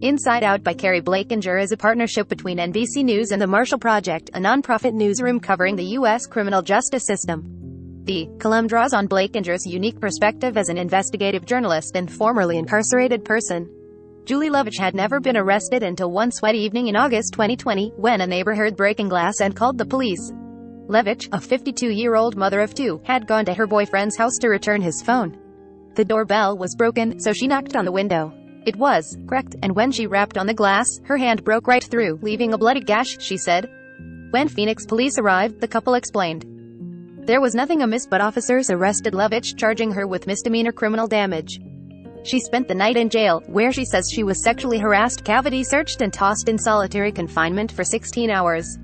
Inside Out by Carrie Blakinger is a partnership between NBC News and the Marshall Project, a nonprofit newsroom covering the U.S. criminal justice system. The column draws on Blakinger's unique perspective as an investigative journalist and formerly incarcerated person. Julie Lovich had never been arrested until one sweaty evening in August 2020, when a neighbor heard breaking glass and called the police. Lovich, a 52-year-old mother of two, had gone to her boyfriend's house to return his phone. The doorbell was broken, so she knocked on the window. It was cracked, and when she rapped on the glass, her hand broke right through, leaving a bloody gash, she said. When Phoenix police arrived, the couple explained there was nothing amiss, but officers arrested Lovich, charging her with misdemeanor criminal damage. She spent the night in jail, where she says she was sexually harassed, cavity searched, and tossed in solitary confinement for 16 hours.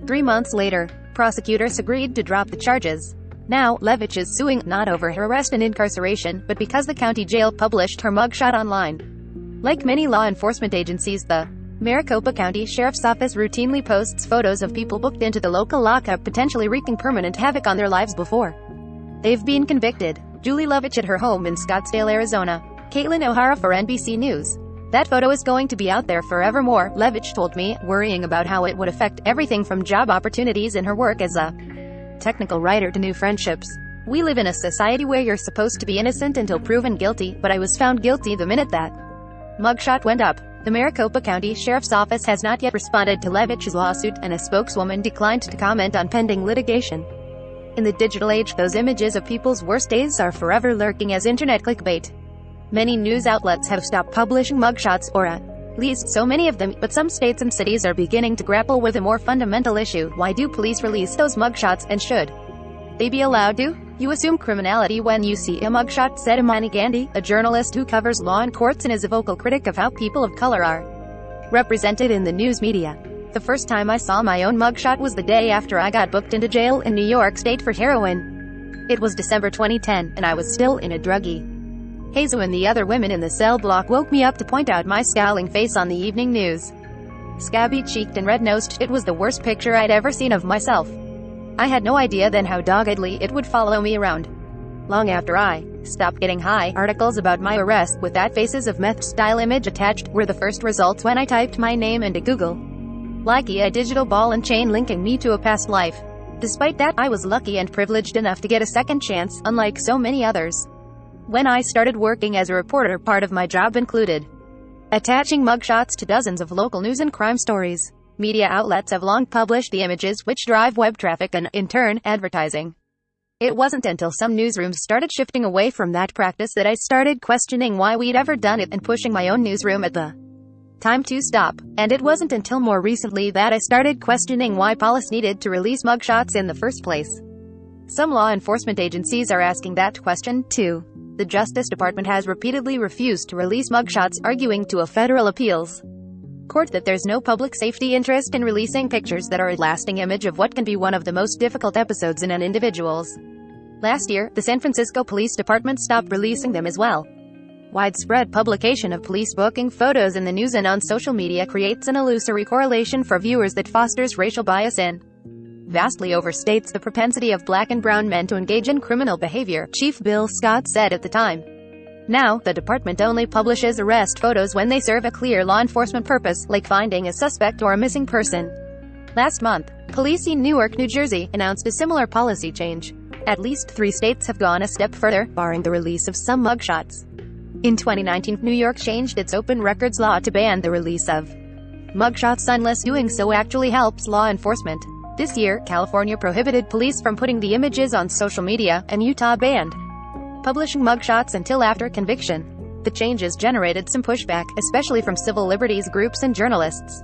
3 months later, prosecutors agreed to drop the charges. Now, Lovich is suing, not over her arrest and incarceration, but because the county jail published her mugshot online. Like many law enforcement agencies, the Maricopa County Sheriff's Office routinely posts photos of people booked into the local lockup, potentially wreaking permanent havoc on their lives before they've been convicted. Julie Lovich at her home in Scottsdale, Arizona. Caitlin O'Hara for NBC News. That photo is going to be out there forevermore, Lovich told me, worrying about how it would affect everything from job opportunities in her work as a technical writer to new friendships. We live in a society where you're supposed to be innocent until proven guilty, but I was found guilty the minute that mugshot went up. The Maricopa County Sheriff's Office has not yet responded to Lovich's lawsuit, and a spokeswoman declined to comment on pending litigation. In the digital age, those images of people's worst days are forever lurking as internet clickbait. Many news outlets have stopped publishing mugshots, or at least so many of them, but some states and cities are beginning to grapple with a more fundamental issue. Why do police release those mugshots, and should they be allowed to? You assume criminality when you see a mugshot, said Imani Gandhi, a journalist who covers law and courts and is a vocal critic of how people of color are represented in the news media. The first time I saw my own mugshot was the day after I got booked into jail in New York State for heroin. It was December 2010, and I was still in a druggie. Hazel and the other women in the cell block woke me up to point out my scowling face on the evening news. Scabby-cheeked and red-nosed, it was the worst picture I'd ever seen of myself. I had no idea then how doggedly it would follow me around. Long after I stopped getting high, articles about my arrest, with that faces of meth-style image attached, were the first results when I typed my name into Google. Like a digital ball and chain linking me to a past life. Despite that, I was lucky and privileged enough to get a second chance, unlike so many others. When I started working as a reporter, part of my job included attaching mugshots to dozens of local news and crime stories. Media outlets have long published the images, which drive web traffic and, in turn, advertising. It wasn't until some newsrooms started shifting away from that practice that I started questioning why we'd ever done it, and pushing my own newsroom at the time to stop. And it wasn't until more recently that I started questioning why police needed to release mugshots in the first place. Some law enforcement agencies are asking that question, too. The Justice Department has repeatedly refused to release mugshots, arguing to a federal appeals court that there's no public safety interest in releasing pictures that are a lasting image of what can be one of the most difficult episodes in an individual's. Last year, the San Francisco Police Department stopped releasing them as well. Widespread publication of police booking photos in the news and on social media creates an illusory correlation for viewers that fosters racial bias and vastly overstates the propensity of black and brown men to engage in criminal behavior, Chief Bill Scott said at the time. Now, the department only publishes arrest photos when they serve a clear law enforcement purpose, like finding a suspect or a missing person. Last month, police in Newark, New Jersey, announced a similar policy change. At least 3 states have gone a step further, barring the release of some mugshots. In 2019, New York changed its open records law to ban the release of mugshots unless doing so actually helps law enforcement. This year, California prohibited police from putting the images on social media, and Utah banned publishing mugshots until after conviction. The changes generated some pushback, especially from civil liberties groups and journalists.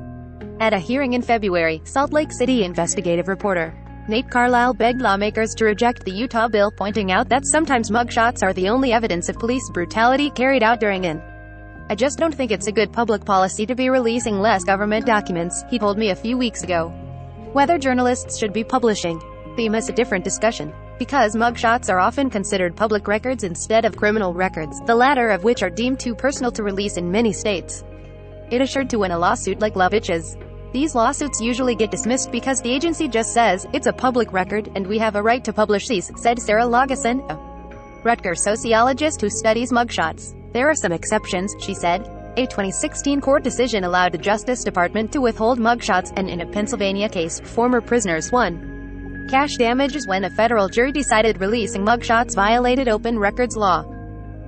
At a hearing in February, Salt Lake City investigative reporter Nate Carlisle begged lawmakers to reject the Utah bill, pointing out that sometimes mugshots are the only evidence of police brutality carried out during an I just don't think it's a good public policy to be releasing less government documents, he told me a few weeks ago. Whether journalists should be publishing them is a different discussion. Because mugshots are often considered public records instead of criminal records, the latter of which are deemed too personal to release in many states. It assured to win a lawsuit like Lovich's. These lawsuits usually get dismissed because the agency just says, it's a public record, and we have a right to publish these, said Sarah Lageson, a Rutgers sociologist who studies mugshots. There are some exceptions, she said. A 2016 court decision allowed the Justice Department to withhold mugshots, and in a Pennsylvania case, former prisoners won cash damages when a federal jury decided releasing mugshots violated open records law.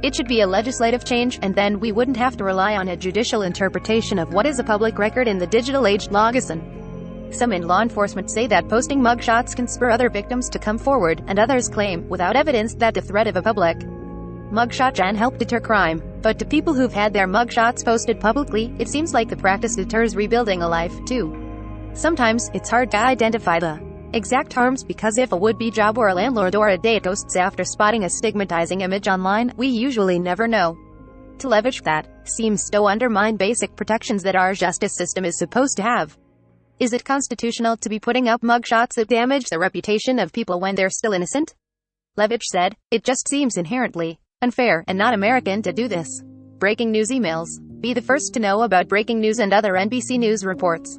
It should be a legislative change, and then we wouldn't have to rely on a judicial interpretation of what is a public record in the digital-age logison. Some in law enforcement say that posting mugshots can spur other victims to come forward, and others claim, without evidence, that the threat of a public mugshot can help deter crime. But to people who've had their mugshots posted publicly, it seems like the practice deters rebuilding a life, too. Sometimes, it's hard to identify the exact harms, because if a would-be job or a landlord or a date ghosts after spotting a stigmatizing image online, we usually never know. To leverage that seems to undermine basic protections that our justice system is supposed to have. Is it constitutional to be putting up mugshots that damage the reputation of people when they're still innocent? Levitch said, "It just seems inherently unfair and not American to do this." Breaking news emails. Be the first to know about breaking news and other NBC News reports.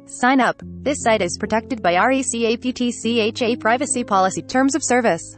Sign up. This site is protected by RECAPTCHA Privacy Policy Terms of Service.